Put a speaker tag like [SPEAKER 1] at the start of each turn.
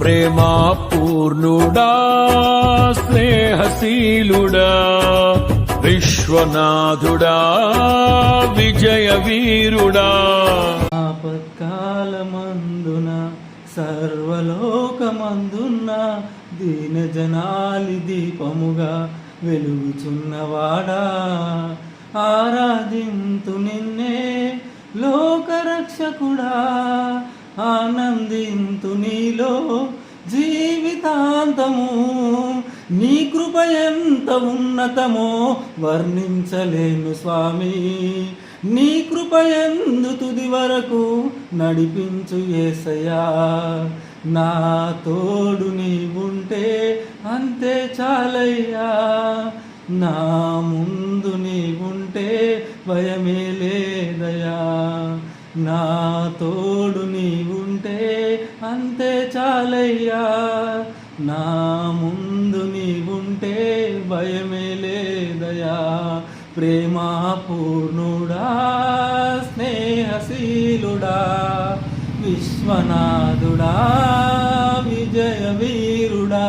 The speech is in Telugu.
[SPEAKER 1] ప్రేమా పూర్ణుడా స్నేహశీలుడా విశ్వనాథుడా విజయ వీరుడా
[SPEAKER 2] ఆపత్కాలమందున సర్వలోకమందున్న దీనజనాలి దీపముగా వెలుగుచున్నవాడా ఆరాధింతు నిన్నే లోకరక్షకుడా ఆనందింతు నీలో జీవితాంతము నీ కృప ఎంత ఉన్నతమో వర్ణించలేను స్వామి నీ కృప ఎందు తుది వరకు నడిపించు యేసయ్యా నా తోడు నీవుంటే అంతే చాలయ్యా నా ముందు నీవుంటే భయమే లేదయా నా తోడు నీవుంటే అంతే చాలయ్యా నా ముందు నీవుంటే భయమే లేదయా ప్రేమా పూర్ణుడా స్నేహశీలుడా విశ్వనాథుడా విజయ వీరుడా